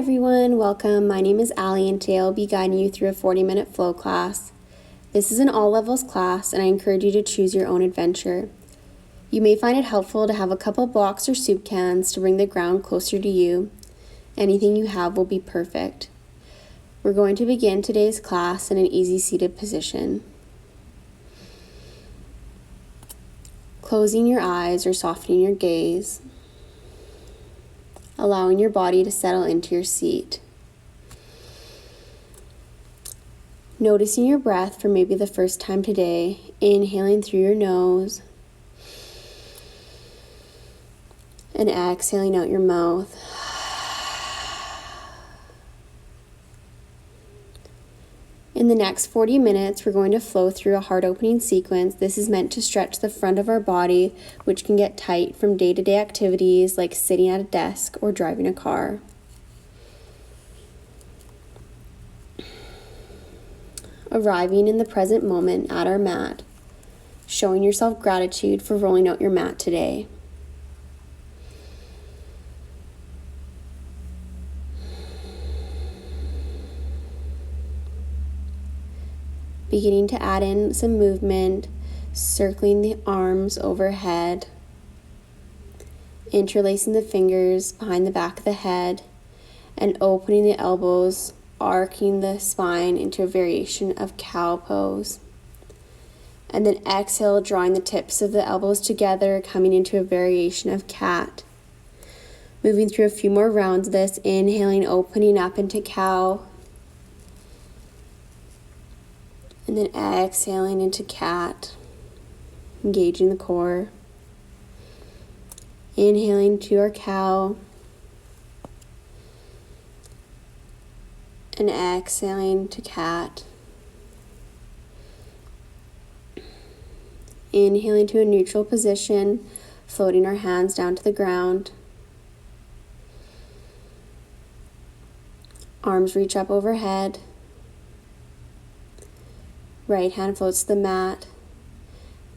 everyone, welcome. My name is Ali and today I'll be guiding you through a 40-minute flow class. This is an all levels class and I encourage you to choose your own adventure. You may find it helpful to have a couple blocks or soup cans to bring the ground closer to you. Anything you have will be perfect. We're going to begin today's class in an easy seated position. Closing your eyes or softening your gaze. Allowing your body to settle into your seat. Noticing your breath for maybe the first time today, inhaling through your nose and exhaling out your mouth. In the next 40 minutes, we're going to flow through a heart-opening sequence. This is meant to stretch the front of our body, which can get tight from day-to-day activities like sitting at a desk or driving a car. Arriving in the present moment at our mat, showing yourself gratitude for rolling out your mat today. Beginning to add in some movement, circling the arms overhead, interlacing the fingers behind the back of the head, and opening the elbows, arcing the spine into a variation of cow pose. And then exhale, drawing the tips of the elbows together, coming into a variation of cat. Moving through a few more rounds of this, inhaling, opening up into cow. And then exhaling into cat, engaging the core. Inhaling to our cow. And exhaling to cat. Inhaling to a neutral position, floating our hands down to the ground. Arms reach up overhead. Right hand floats to the mat,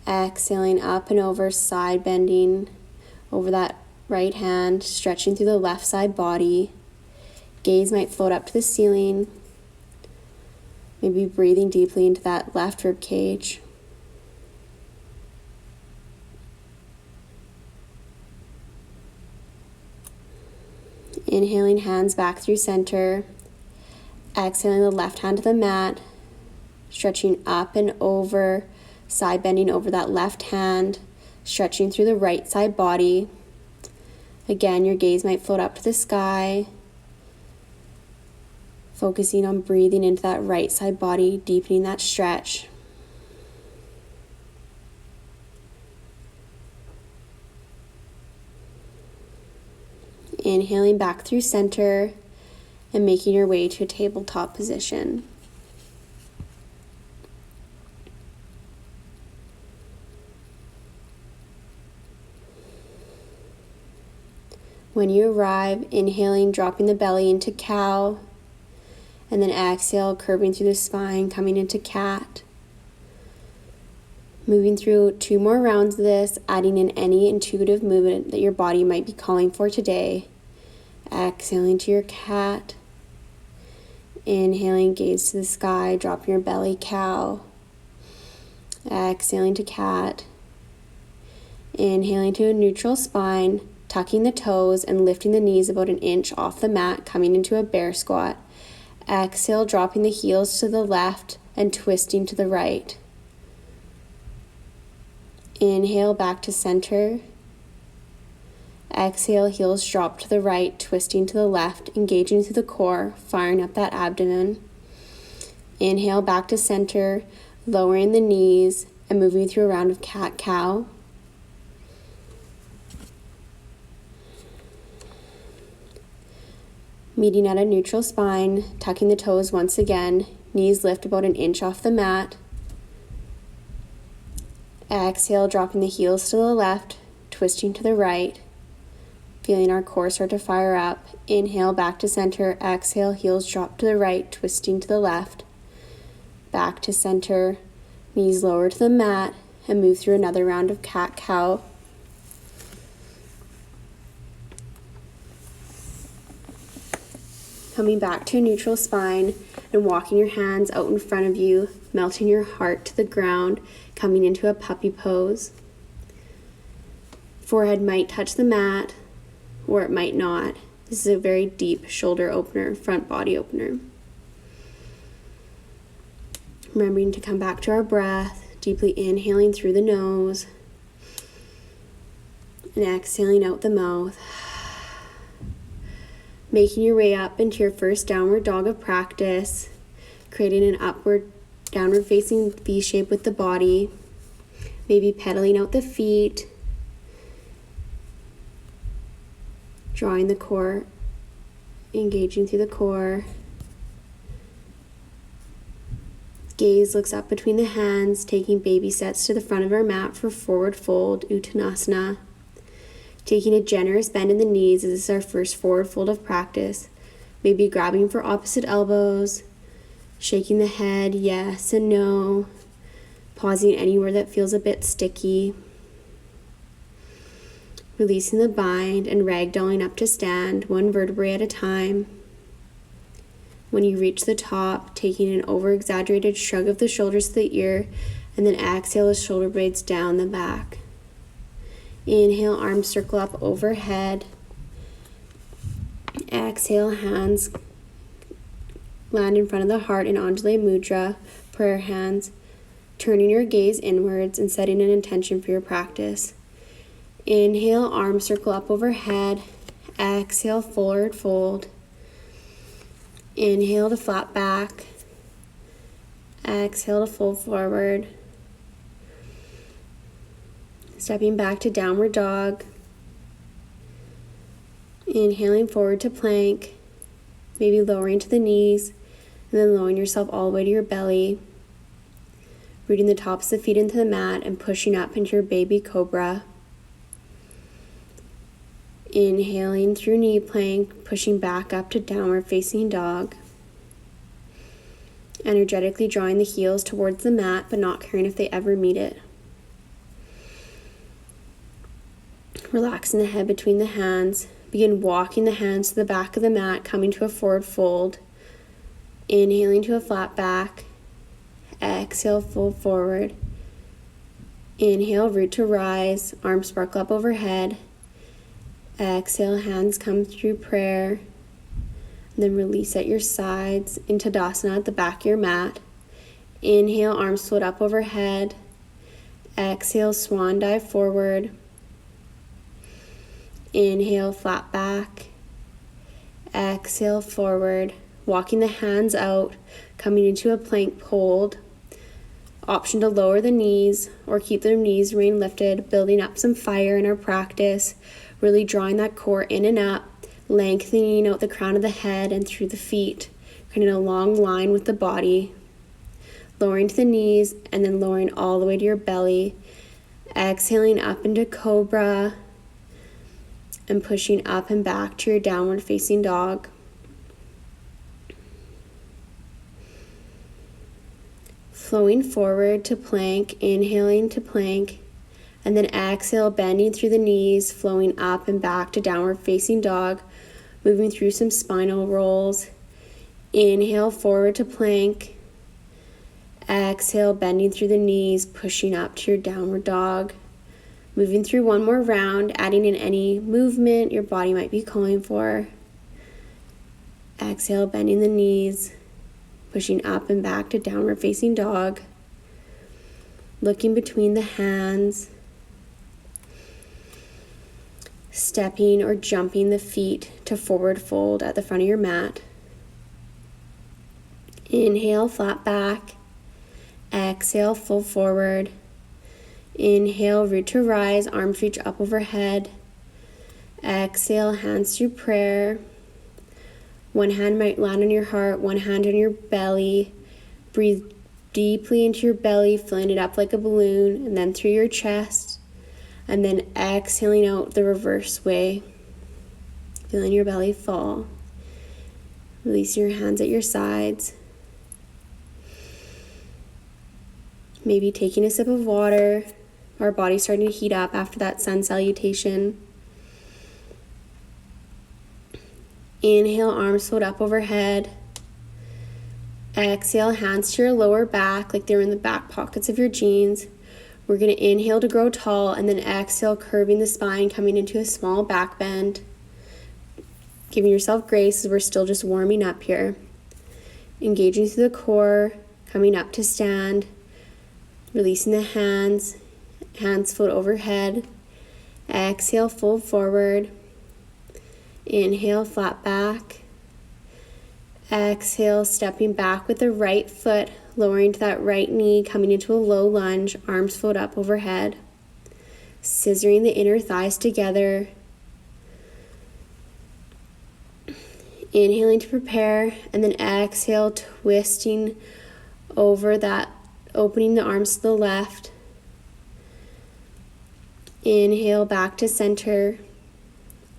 exhaling up and over, side bending over that right hand, stretching through the left side body. Gaze might float up to the ceiling, maybe breathing deeply into that left rib cage. Inhaling, hands back through center, exhaling the left hand to the mat, stretching up and over, side bending over that left hand, stretching through the right side body. Again, your gaze might float up to the sky, focusing on breathing into that right side body, deepening that stretch. Inhaling back through center and making your way to a tabletop position. When you arrive, inhaling, dropping the belly into cow, and then exhale, curving through the spine, coming into cat. Moving through 2 more rounds of this, adding in any intuitive movement that your body might be calling for today. Exhaling to your cat. Inhaling, gaze to the sky, dropping your belly, cow. Exhaling to cat. Inhaling to a neutral spine, tucking the toes and lifting the knees about an inch off the mat, coming into a bear squat. Exhale, dropping the heels to the left and twisting to the right. Inhale, back to center. Exhale, heels drop to the right, twisting to the left, engaging through the core, firing up that abdomen. Inhale, back to center, lowering the knees and moving through a round of cat-cow. Meeting at a neutral spine, tucking the toes once again, knees lift about an inch off the mat. Exhale, dropping the heels to the left, twisting to the right, feeling our core start to fire up. Inhale, back to center, exhale, heels drop to the right, twisting to the left, back to center, knees lower to the mat, and move through another round of cat-cow. Coming back to a neutral spine and walking your hands out in front of you, melting your heart to the ground, coming into a puppy pose. Forehead might touch the mat, or it might not. This is a very deep shoulder opener, front body opener. Remembering to come back to our breath, deeply inhaling through the nose and exhaling out the mouth. Making your way up into your first downward dog of practice, creating an upward, downward facing V shape with the body, maybe pedaling out the feet, drawing the core, engaging through the core. Gaze looks up between the hands, taking baby steps to the front of our mat for forward fold, Uttanasana. Taking a generous bend in the knees as this is our first forward fold of practice. Maybe grabbing for opposite elbows, shaking the head, yes and no, pausing anywhere that feels a bit sticky. Releasing the bind and ragdolling up to stand, one vertebrae at a time. When you reach the top, taking an over-exaggerated shrug of the shoulders to the ear, and then exhale the shoulder blades down the back. Inhale, arms circle up overhead. Exhale, hands land in front of the heart in Anjali Mudra, prayer hands, turning your gaze inwards and setting an intention for your practice. Inhale, arms circle up overhead. Exhale, forward fold. Inhale to flat back. Exhale to fold forward. Stepping back to downward dog. Inhaling forward to plank. Maybe lowering to the knees. And then lowering yourself all the way to your belly. Rooting the tops of the feet into the mat and pushing up into your baby cobra. Inhaling through knee plank, pushing back up to downward facing dog. Energetically drawing the heels towards the mat, but not caring if they ever meet it. Relaxing the head between the hands. Begin walking the hands to the back of the mat, coming to a forward fold. Inhaling to a flat back. Exhale, fold forward. Inhale, root to rise. Arms sparkle up overhead. Exhale, hands come through prayer. And then release at your sides into Tadasana at the back of your mat. Inhale, arms float up overhead. Exhale, swan dive forward. Inhale, flat back. Exhale, forward. Walking the hands out, coming into a plank hold. Option to lower the knees or keep the knees remain lifted, building up some fire in our practice. Really drawing that core in and up, lengthening out the crown of the head and through the feet, creating a long line with the body. Lowering to the knees and then lowering all the way to your belly. Exhaling up into cobra and pushing up and back to your downward facing dog. Flowing forward to plank, inhaling to plank, and then exhale, bending through the knees, flowing up and back to downward facing dog, moving through some spinal rolls. Inhale, forward to plank. Exhale, bending through the knees, pushing up to your downward dog. Moving through one more round, adding in any movement your body might be calling for. Exhale, bending the knees, pushing up and back to downward facing dog. Looking between the hands. Stepping or jumping the feet to forward fold at the front of your mat. Inhale, flat back. Exhale, fold forward. Inhale, root to rise, arms reach up overhead. Exhale, hands through prayer. One hand might land on your heart, one hand on your belly. Breathe deeply into your belly, filling it up like a balloon, and then through your chest. And then exhaling out the reverse way. Feeling your belly fall. Release your hands at your sides. Maybe taking a sip of water. Our body's starting to heat up after that sun salutation. Inhale, arms float up overhead. Exhale, hands to your lower back like they're in the back pockets of your jeans. We're going to inhale to grow tall, and then exhale, curving the spine, coming into a small back bend. Giving yourself grace as we're still just warming up here. Engaging through the core, coming up to stand. Releasing the hands. Hands float overhead. Exhale, fold forward. Inhale, flat back. Exhale, stepping back with the right foot, lowering to that right knee, coming into a low lunge, arms float up overhead. Scissoring the inner thighs together. Inhaling to prepare, and then exhale, twisting over that, opening the arms to the left. Inhale, back to center.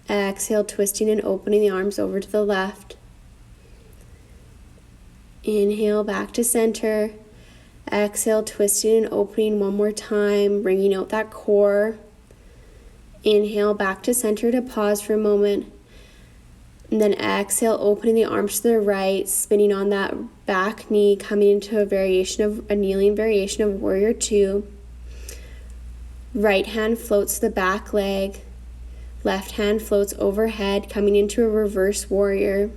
Exhale, twisting and opening the arms over to the left. Inhale, back to center. Exhale, twisting and opening one more time, bringing out that core. Inhale, back to center to pause for a moment. And then exhale, opening the arms to the right, spinning on that back knee, coming into a kneeling variation of warrior two. Right hand floats the back leg. Left hand floats overhead, coming into a reverse warrior.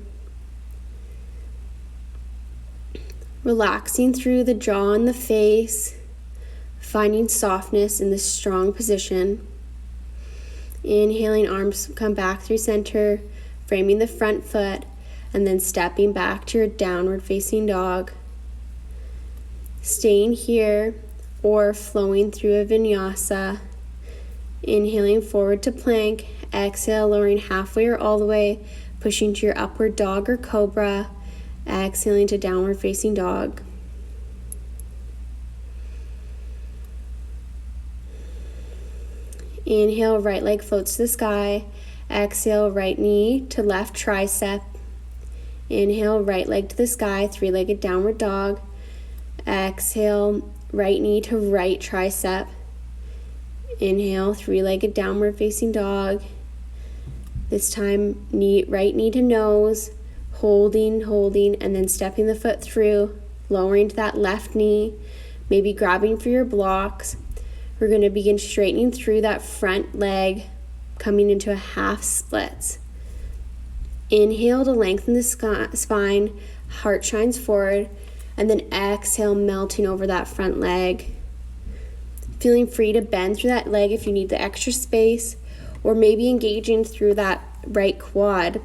Relaxing through the jaw and the face, finding softness in this strong position. Inhaling, arms come back through center, framing the front foot, and then stepping back to your downward facing dog. Staying here or flowing through a vinyasa. Inhaling forward to plank, exhale, lowering halfway or all the way, pushing to your upward dog or cobra. Exhaling to downward facing dog. Inhale, right leg floats to the sky. Exhale, right knee to left tricep. Inhale, right leg to the sky, three-legged downward dog. Exhale, right knee to right tricep. Inhale, three-legged downward facing dog. This time, right knee to nose. Holding, and then stepping the foot through, lowering to that left knee, maybe grabbing for your blocks. We're going to begin straightening through that front leg, coming into a half splits. Inhale to lengthen the spine, heart shines forward, and then exhale, melting over that front leg. Feeling free to bend through that leg if you need the extra space, or maybe engaging through that right quad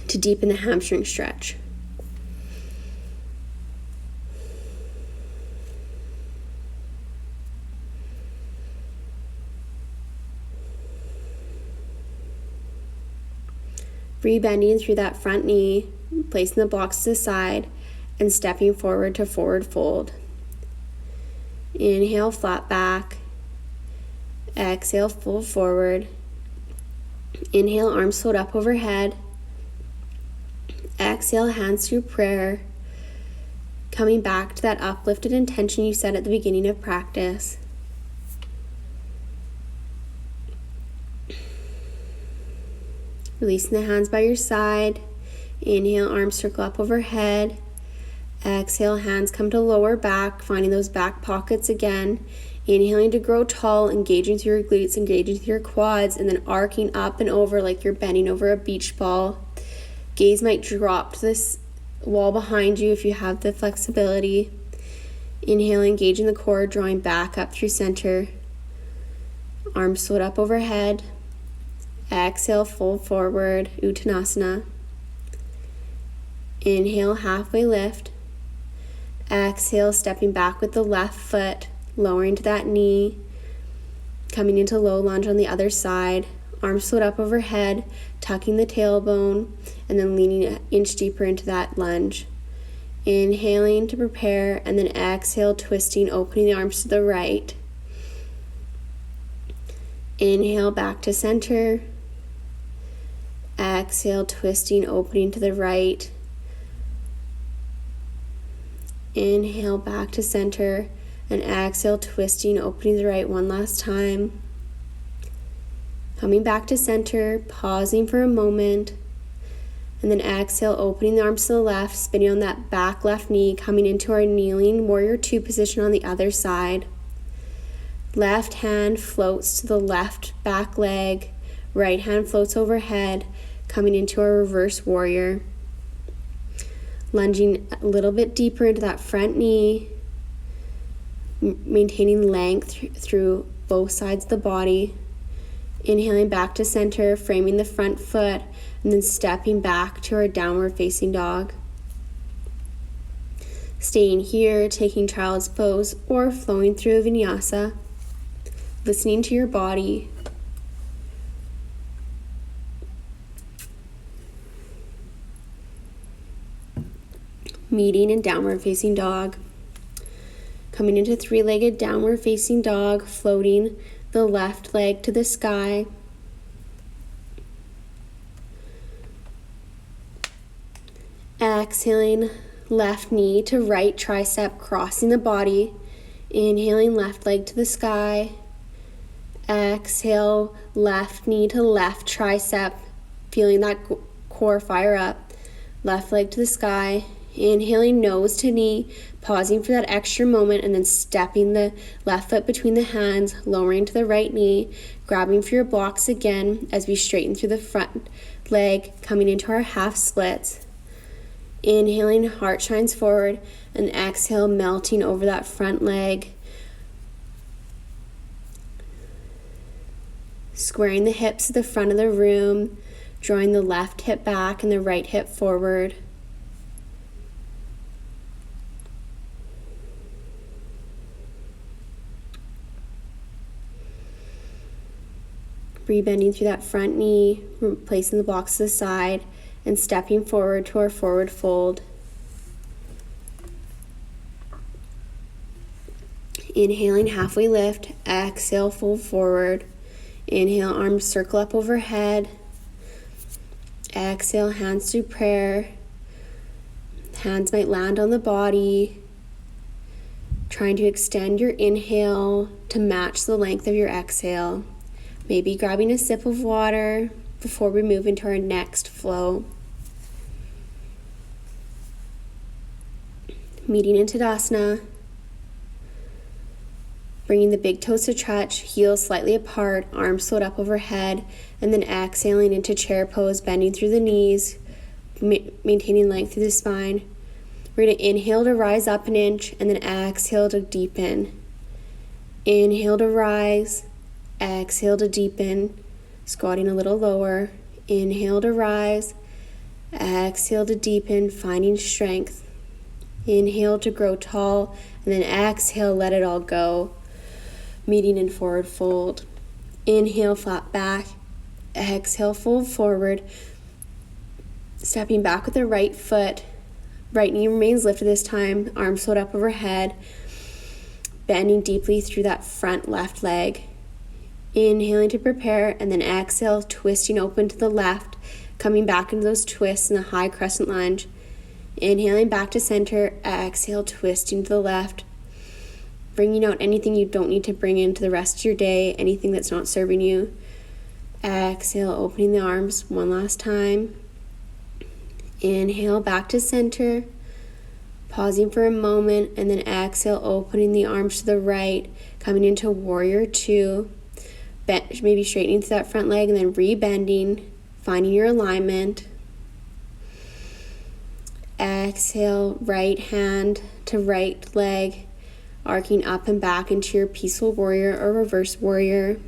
to deepen the hamstring stretch. Rebending through that front knee, placing the blocks to the side, and stepping forward to forward fold. Inhale, flat back. Exhale, fold forward. Inhale, arms float up overhead. Exhale, hands to prayer. Coming back to that uplifted intention you set at the beginning of practice. Releasing the hands by your side. Inhale, arms circle up overhead. Exhale, hands come to lower back, finding those back pockets again. Inhaling to grow tall, engaging through your glutes, engaging through your quads, and then arcing up and over like you're bending over a beach ball. Gaze might drop to this wall behind you if you have the flexibility. Inhale, engaging the core, drawing back up through center. Arms float up overhead. Exhale, fold forward, Uttanasana. Inhale, halfway lift. Exhale, stepping back with the left foot, lowering to that knee, coming into low lunge on the other side. Arms float up overhead, tucking the tailbone, and then leaning an inch deeper into that lunge. Inhaling to prepare, and then exhale, twisting, opening the arms to the right. Inhale, back to center. Exhale, twisting, opening to the right. Inhale, back to center, and exhale, twisting, opening to the right one last time. Coming back to center, pausing for a moment, And then exhale, opening the arms to the left, spinning on that back left knee, coming into our kneeling warrior 2 position on the other side. Left hand floats to the left back leg, right hand floats overhead, coming into our reverse warrior. Lunging a little bit deeper into that front knee, maintaining length through both sides of the body. Inhaling back to center, framing the front foot, and then stepping back to our downward facing dog. Staying here, taking child's pose or flowing through a vinyasa. Listening to your body. Meeting in downward facing dog. Coming into 3-legged downward facing dog, floating the left leg to the sky. Exhaling left knee to right tricep, crossing the body. Inhaling left leg to the sky. Exhale left knee to left tricep, feeling that core fire up. Left leg to the sky. Inhaling nose to knee, pausing for that extra moment, and then stepping the left foot between the hands, lowering to the right knee, grabbing for your blocks again as we straighten through the front leg, coming into our half splits. Inhaling, heart shines forward, and exhale, melting over that front leg. Squaring the hips to the front of the room, drawing the left hip back and the right hip forward. Rebending through that front knee, placing the blocks to the side, and stepping forward to our forward fold. Inhaling, halfway lift. Exhale, fold forward. Inhale, arms circle up overhead. Exhale, hands to prayer. Hands might land on the body. Trying to extend your inhale to match the length of your exhale. Maybe grabbing a sip of water before we move into our next flow. Meeting in Tadasana. Bringing the big toes to touch, heels slightly apart, arms float up overhead, and then exhaling into chair pose, bending through the knees, maintaining length through the spine. We're going to inhale to rise up an inch, and then exhale to deepen. Inhale to rise. Exhale to deepen, squatting a little lower. Inhale to rise. Exhale to deepen, finding strength. Inhale to grow tall, and then exhale, let it all go. Meeting in forward fold. Inhale, flat back. Exhale, fold forward. Stepping back with the right foot. Right knee remains lifted this time, arms float up overhead. Bending deeply through that front left leg. Inhaling to prepare, and then exhale, twisting open to the left, coming back into those twists in a high crescent lunge. Inhaling back to center, exhale, twisting to the left, bringing out anything you don't need to bring into the rest of your day, anything that's not serving you. Exhale, opening the arms one last time. Inhale back to center, pausing for a moment, and then exhale, opening the arms to the right, coming into warrior 2. Maybe straightening through that front leg and then rebending, finding your alignment. Exhale, right hand to right leg, arcing up and back into your peaceful warrior or reverse warrior.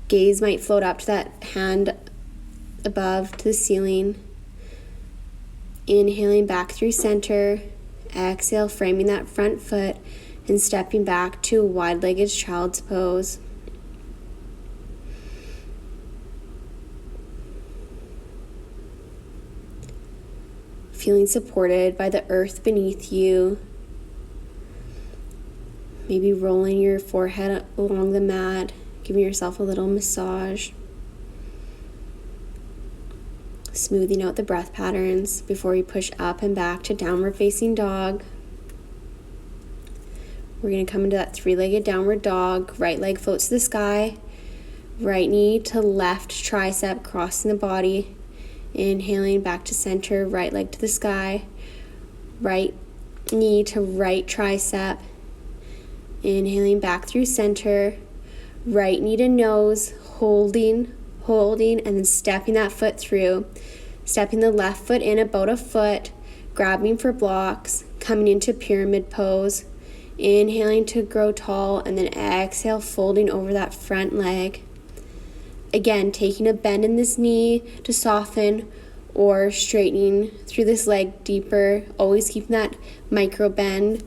Gaze might float up to that hand above to the ceiling. Inhaling back through center. Exhale, framing that front foot and stepping back to a wide-legged child's pose. Feeling supported by the earth beneath you. Maybe rolling your forehead along the mat, giving yourself a little massage. Smoothing out the breath patterns before we push up and back to downward facing dog. We're going to come into that 3-legged downward dog. Right leg floats to the sky. Right knee to left tricep, crossing the body. Inhaling back to center, right leg to the sky, right knee to right tricep. Inhaling back through center, right knee to nose, holding, and then stepping that foot through. Stepping the left foot in about a foot, grabbing for blocks, coming into pyramid pose. Inhaling to grow tall, and then exhale, folding over that front leg. Again, taking a bend in this knee to soften, or straightening through this leg deeper, always keeping that micro bend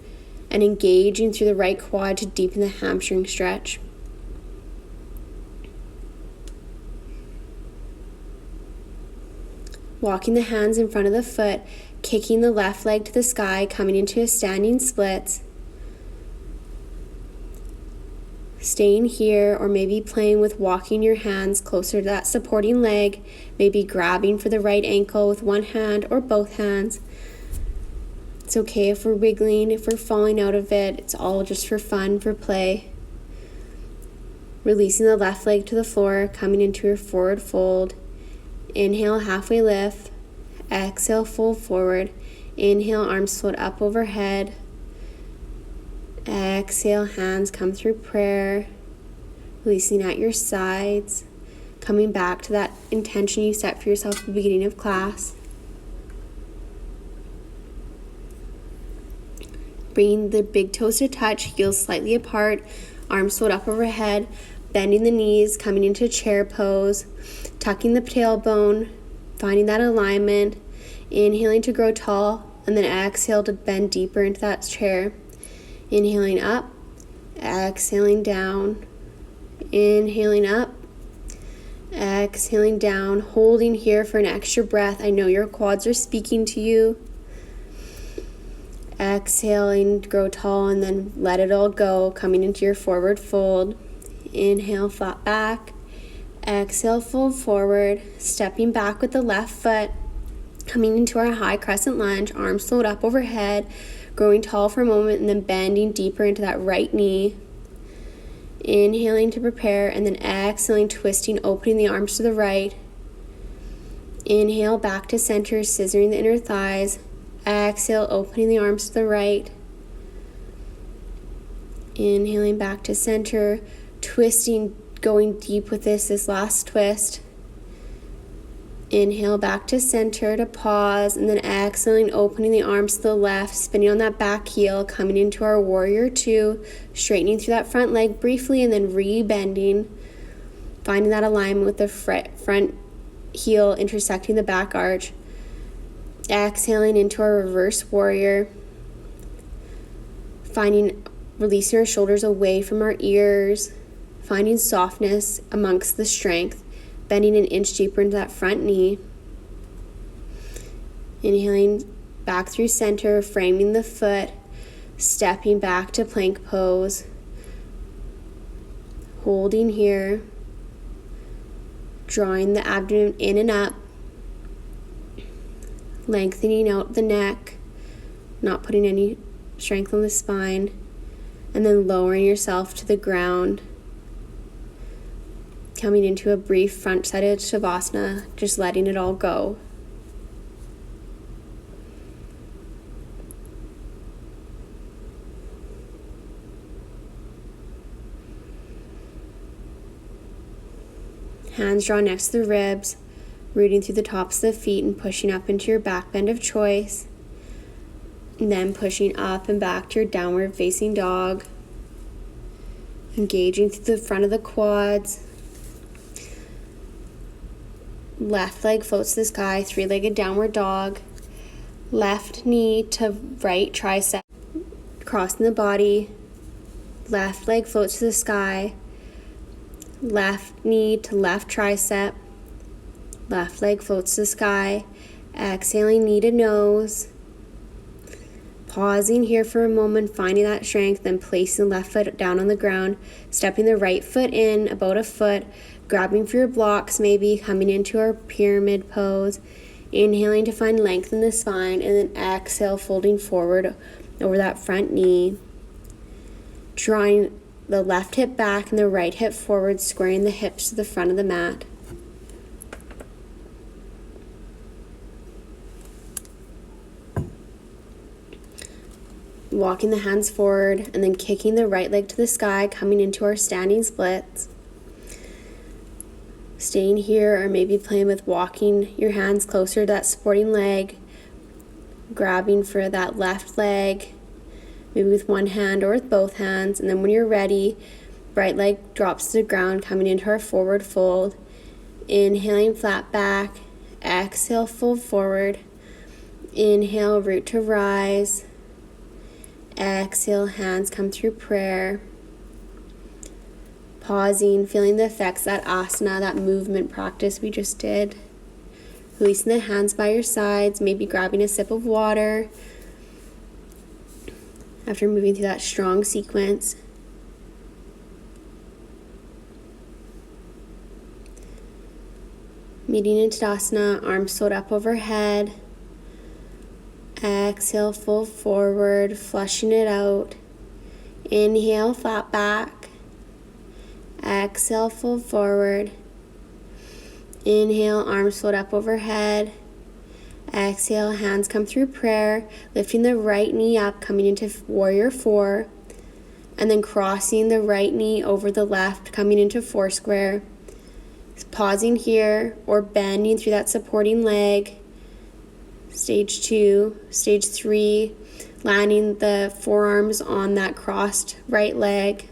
and engaging through the right quad to deepen the hamstring stretch. Walking the hands in front of the foot, kicking the left leg to the sky, coming into a standing splits. Staying here, or maybe playing with walking your hands closer to that supporting leg, maybe grabbing for the right ankle with one hand or both hands. It's okay if we're wiggling, if we're falling out of it. It's all just for fun, for play. Releasing the left leg to the floor, coming into your forward fold. Inhale, halfway lift. Exhale, fold forward. Inhale, arms float up overhead. Exhale, hands come through prayer. Releasing at your sides. Coming back to that intention you set for yourself at the beginning of class. Bringing the big toes to touch, heels slightly apart, arms float up overhead, bending the knees, coming into chair pose, tucking the tailbone, finding that alignment, inhaling to grow tall, and then exhale to bend deeper into that chair. Inhaling up, exhaling down, inhaling up, exhaling down, holding here for an extra breath. I know your quads are speaking to you. Exhaling, grow tall, and then let it all go, coming into your forward fold. Inhale, flat back. Exhale, fold forward, stepping back with the left foot, coming into our high crescent lunge, arms float up overhead, growing tall for a moment, and then bending deeper into that right knee. Inhaling to prepare, and then exhaling, twisting, opening the arms to the right. Inhale, back to center, scissoring the inner thighs. Exhale, opening the arms to the right. Inhaling back to center, twisting, going deep with this last twist. Inhale back to center to pause, and then exhaling, opening the arms to the left, spinning on that back heel, coming into our warrior two, straightening through that front leg briefly, and then rebending, finding that alignment with the front heel intersecting the back arch. Exhaling into our reverse warrior, releasing our shoulders away from our ears, finding softness amongst the strength, bending an inch deeper into that front knee. Inhaling back through center, framing the foot, stepping back to plank pose, holding here, drawing the abdomen in and up, lengthening out the neck, not putting any strength on the spine, and then lowering yourself to the ground, coming into a brief front-sided shavasana, just letting it all go. Hands drawn next to the ribs, rooting through the tops of the feet and pushing up into your back bend of choice. And then pushing up and back to your downward facing dog. Engaging through the front of the quads. Left leg floats to the sky, three-legged downward dog. Left knee to right tricep, crossing the body. Left leg floats to the sky. Left knee to left tricep. Left leg floats to the sky. Exhaling, knee to nose. Pausing here for a moment, finding that strength, then placing the left foot down on the ground, stepping the right foot in about a foot, grabbing for your blocks maybe, coming into our pyramid pose, inhaling to find length in the spine, and then exhale, folding forward over that front knee, drawing the left hip back and the right hip forward, squaring the hips to the front of the mat. walking the hands forward, and then kicking the right leg to the sky, coming into our standing splits. Staying here, or maybe playing with walking your hands closer to that supporting leg, grabbing for that left leg, maybe with one hand or with both hands. And then when you're ready, right leg drops to the ground, coming into our forward fold. Inhaling, flat back. Exhale, fold forward. Inhale, root to rise. Exhale, hands come through prayer. Pausing, feeling the effects, that asana, that movement practice we just did. Releasing the hands by your sides, maybe grabbing a sip of water after moving through that strong sequence. Meeting in Tadasana, arms float up overhead. Exhale, fold forward, flushing it out. Inhale, flat back. Exhale, fold forward. Inhale, arms float up overhead. Exhale, hands come through prayer, lifting the right knee up, coming into warrior four, and then crossing the right knee over the left, coming into four square. Pausing here or bending through that supporting leg. Stage 2, stage 3, landing the forearms on that crossed right leg.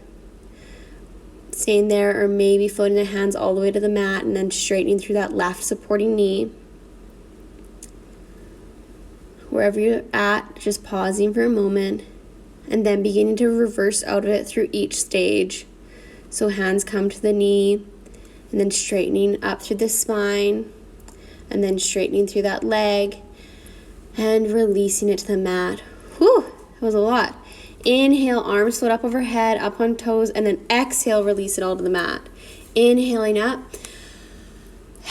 Staying there, or maybe floating the hands all the way to the mat and then straightening through that left supporting knee. Wherever you're at, just pausing for a moment and then beginning to reverse out of it through each stage. So hands come to the knee and then straightening up through the spine and then straightening through that leg and releasing it to the mat. Whew, that was a lot. Inhale, arms float up overhead, up on toes, and then exhale, release it all to the mat. Inhaling up.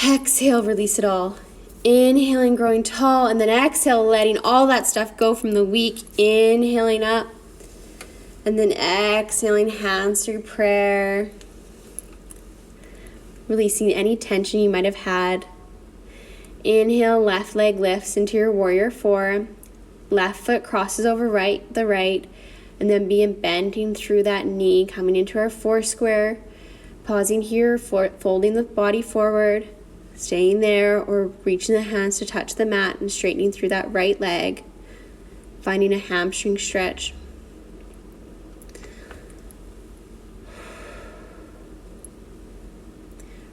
Exhale, release it all. Inhaling, growing tall, and then exhale, letting all that stuff go from the week. Inhaling up, and then exhaling, hands through prayer. Releasing any tension you might have had. Inhale, left leg lifts into your warrior four. Left foot crosses over the right, and then begin bending through that knee, coming into our four square. Pausing here, folding the body forward, staying there, or reaching the hands to touch the mat and straightening through that right leg, finding a hamstring stretch.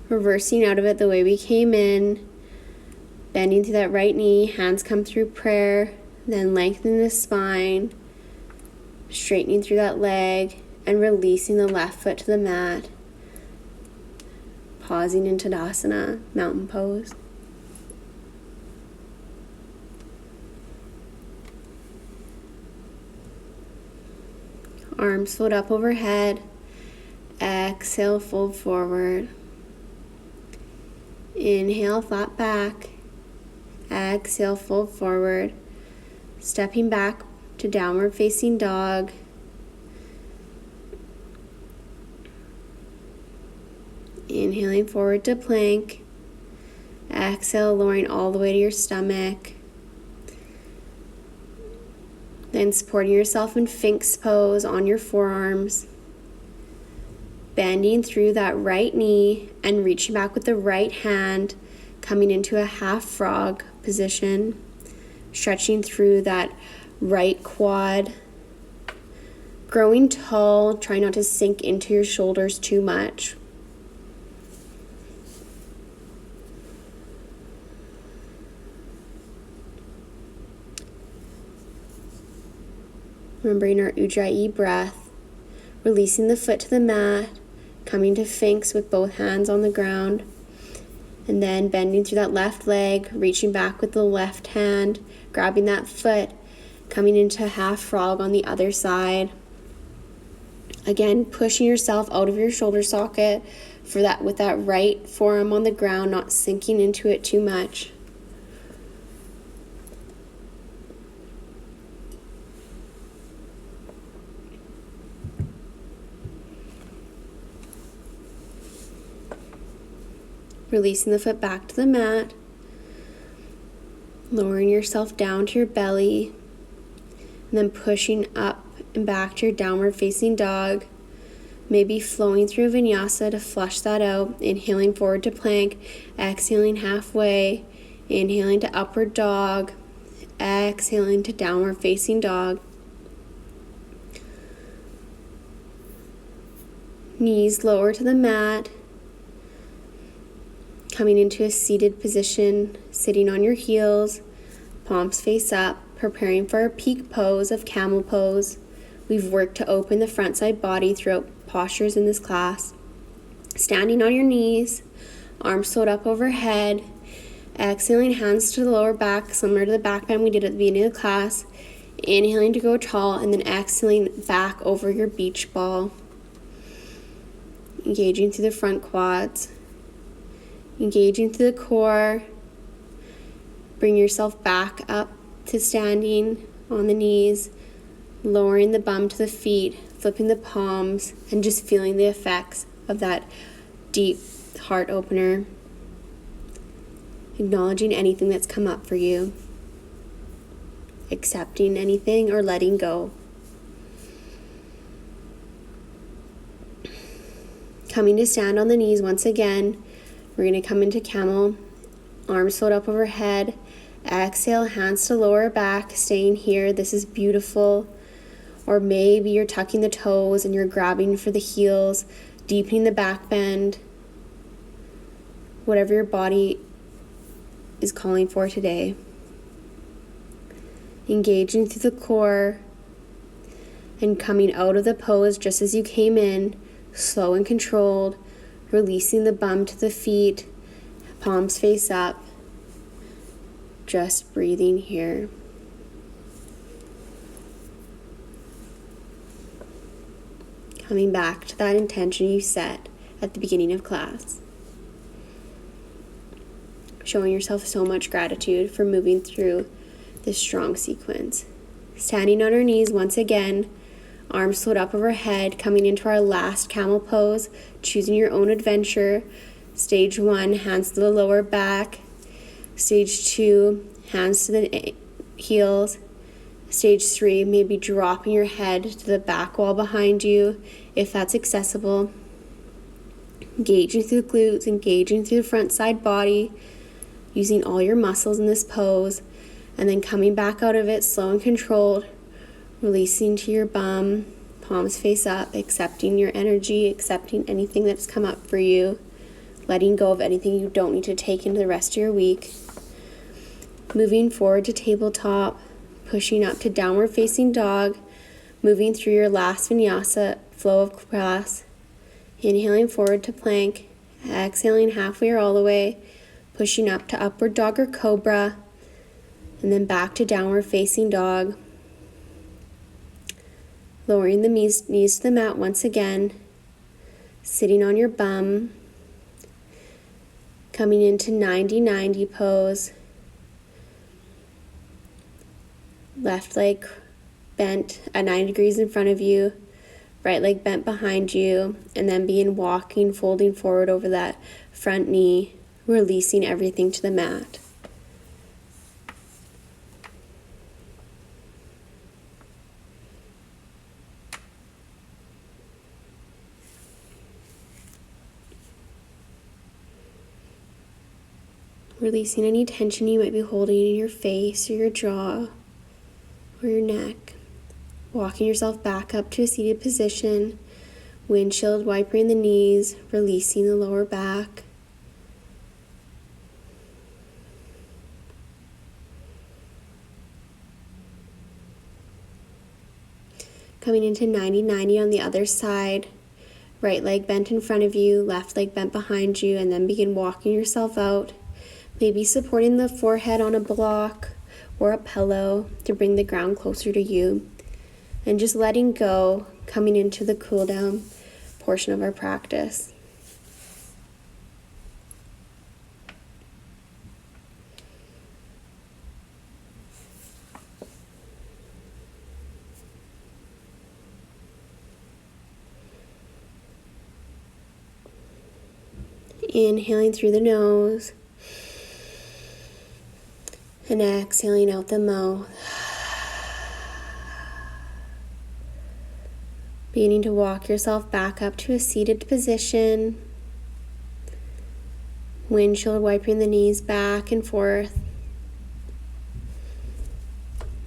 Reversing out of it the way we came in, bending through that right knee, hands come through prayer, then lengthening the spine, straightening through that leg, and releasing the left foot to the mat. Pausing in Tadasana, mountain pose. Arms float up overhead. Exhale, fold forward. Inhale, flat back. Exhale, fold forward. Stepping back to downward facing dog. Inhaling forward to plank. Exhale, lowering all the way to your stomach. Then supporting yourself in Sphinx pose on your forearms. Bending through that right knee and reaching back with the right hand, coming into a half frog position. Stretching through that right quad. Growing tall, try not to sink into your shoulders too much. Remembering our Ujjayi breath, releasing the foot to the mat, coming to Sphinx with both hands on the ground, and then bending through that left leg, reaching back with the left hand, grabbing that foot, coming into half frog on the other side. Again, pushing yourself out of your shoulder socket for that with that right forearm on the ground, not sinking into it too much. Releasing the foot back to the mat, lowering yourself down to your belly, and then pushing up and back to your downward facing dog. Maybe flowing through vinyasa to flush that out. Inhaling forward to plank, exhaling halfway, inhaling to upward dog, exhaling to downward facing dog. Knees lower to the mat, coming into a seated position, sitting on your heels, palms face up, preparing for our peak pose of camel pose. We've worked to open the front side body throughout postures in this class. Standing on your knees, arms sewed up overhead, exhaling hands to the lower back, similar to the back bend we did at the beginning of the class. Inhaling to go tall, and then exhaling back over your beach ball. Engaging through the front quads, engaging through the core. Bring yourself back up to standing on the knees, lowering the bum to the feet, flipping the palms, and just feeling the effects of that deep heart opener. Acknowledging anything that's come up for you, accepting anything or letting go. Coming to stand on the knees once again. We're going to come into camel, arms fold up overhead. Exhale, hands to lower back, staying here. This is beautiful. Or maybe you're tucking the toes and you're grabbing for the heels, deepening the back bend. Whatever your body is calling for today. Engaging through the core and coming out of the pose just as you came in, slow and controlled, releasing the bum to the feet, palms face up, just breathing here. Coming back to that intention you set at the beginning of class. Showing yourself so much gratitude for moving through this strong sequence. Standing on our knees once again, arms float up overhead, coming into our last camel pose, choosing your own adventure. Stage 1, hands to the lower back. Stage 2, hands to the heels. Stage 3, maybe dropping your head to the back wall behind you, if that's accessible. Engaging through the glutes, engaging through the front side body, using all your muscles in this pose, and then coming back out of it slow and controlled, releasing to your bum, palms face up, accepting your energy, accepting anything that's come up for you, letting go of anything you don't need to take into the rest of your week. Moving forward to tabletop, pushing up to downward facing dog, moving through your last vinyasa flow of class, inhaling forward to plank, exhaling halfway or all the way, pushing up to upward dog or cobra, and then back to downward facing dog. Lowering the knees to the mat once again, sitting on your bum, coming into 90-90 pose. Left leg bent at 90 degrees in front of you, right leg bent behind you, and then begin walking, folding forward over that front knee, releasing everything to the mat. Releasing any tension you might be holding in your face or your jaw or your neck. Walking yourself back up to a seated position, windshield wipering the knees, releasing the lower back. Coming into 90-90 on the other side. Right leg bent in front of you, left leg bent behind you, and then begin walking yourself out. Maybe supporting the forehead on a block or a pillow to bring the ground closer to you. And just letting go, coming into the cool down portion of our practice. Inhaling through the nose and exhaling out the mouth. Beginning to walk yourself back up to a seated position. Windshield wiping the knees back and forth.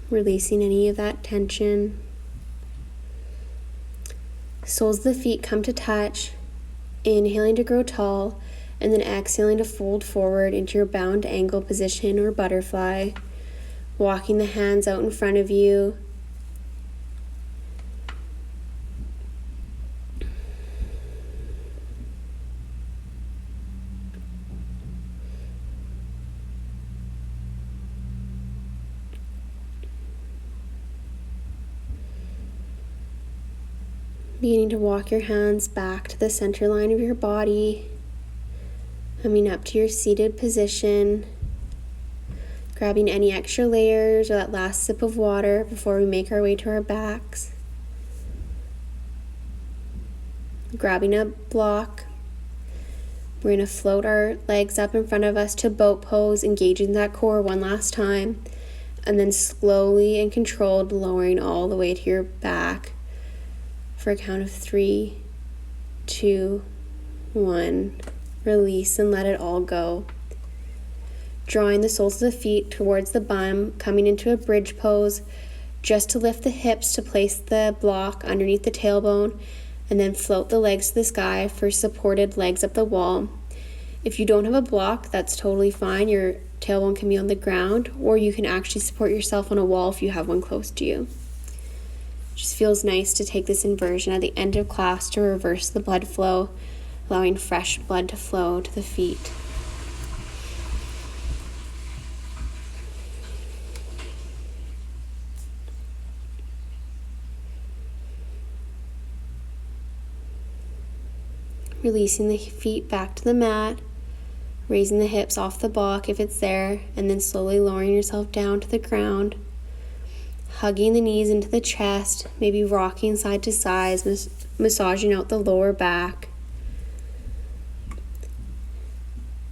Releasing any of that tension. Soles of the feet come to touch. Inhaling to grow tall, and then exhaling to fold forward into your bound angle position or butterfly. Walking the hands out in front of you. Beginning to walk your hands back to the center line of your body, coming up to your seated position, grabbing any extra layers or that last sip of water before we make our way to our backs. Grabbing a block, we're going to float our legs up in front of us to boat pose, engaging that core one last time, and then slowly and controlled lowering all the way to your back. For a count of 3, 2, 1, release and let it all go. Drawing the soles of the feet towards the bum, coming into a bridge pose, just to lift the hips to place the block underneath the tailbone, and then float the legs to the sky for supported legs up the wall. If you don't have a block, that's totally fine. Your tailbone can be on the ground, or you can actually support yourself on a wall if you have one close to you. Just feels nice to take this inversion at the end of class to reverse the blood flow, allowing fresh blood to flow to the feet. Releasing the feet back to the mat, raising the hips off the block if it's there, and then slowly lowering yourself down to the ground. Hugging the knees into the chest, maybe rocking side to side, massaging out the lower back.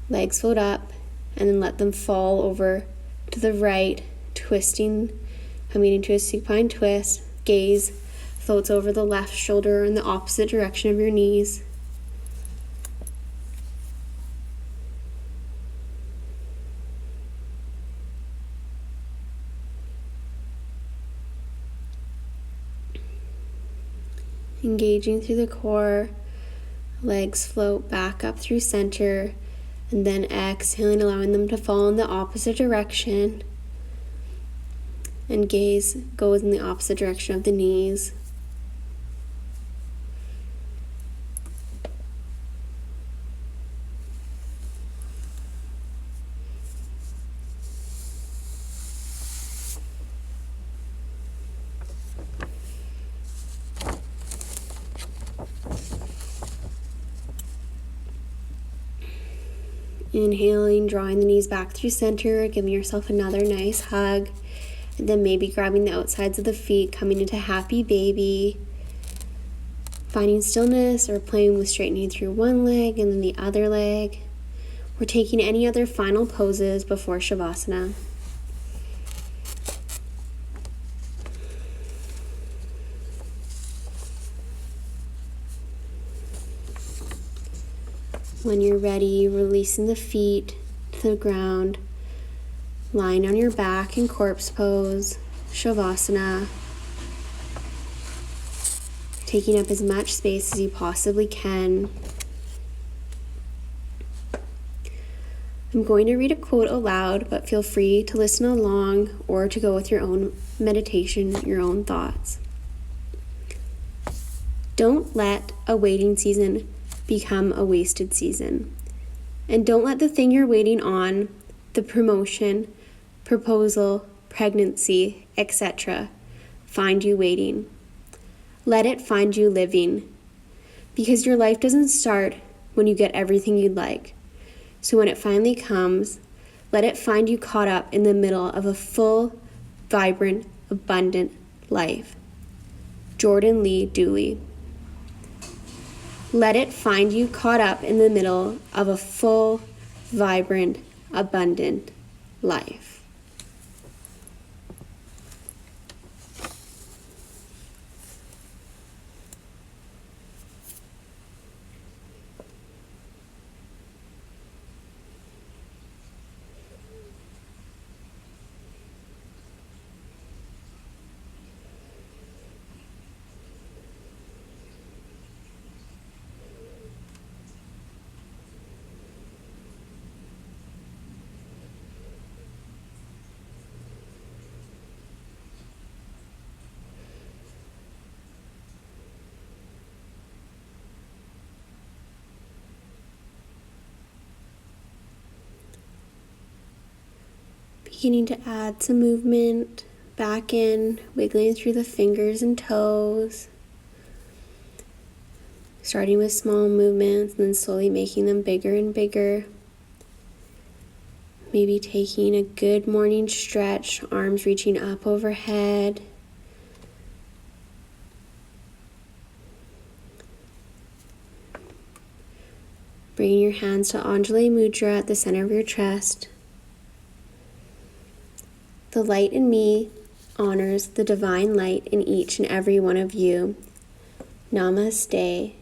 Legs float up, and then let them fall over to the right, twisting, coming into a supine twist. Gaze floats over the left shoulder in the opposite direction of your knees. Engaging through the core, legs float back up through center, and then exhaling, allowing them to fall in the opposite direction. And gaze goes in the opposite direction of the knees. Inhaling, drawing the knees back through center, giving yourself another nice hug, and then maybe grabbing the outsides of the feet, coming into happy baby, finding stillness or playing with straightening through one leg and then the other leg. We're taking any other final poses before Shavasana. When you're ready, releasing the feet to the ground, lying on your back in corpse pose, Shavasana, taking up as much space as you possibly can. I'm going to read a quote aloud, but feel free to listen along or to go with your own meditation, your own thoughts. Don't let a waiting season become a wasted season. And don't let the thing you're waiting on, the promotion, proposal, pregnancy, etc., find you waiting. Let it find you living. Because your life doesn't start when you get everything you'd like. So when it finally comes, let it find you caught up in the middle of a full, vibrant, abundant life. Jordan Lee Dooley. Let it find you caught up in the middle of a full, vibrant, abundant life. Beginning to add some movement back in, wiggling through the fingers and toes. Starting with small movements and then slowly making them bigger and bigger. Maybe taking a good morning stretch, arms reaching up overhead. Bringing your hands to Anjali Mudra at the center of your chest. The light in me honors the divine light in each and every one of you. Namaste.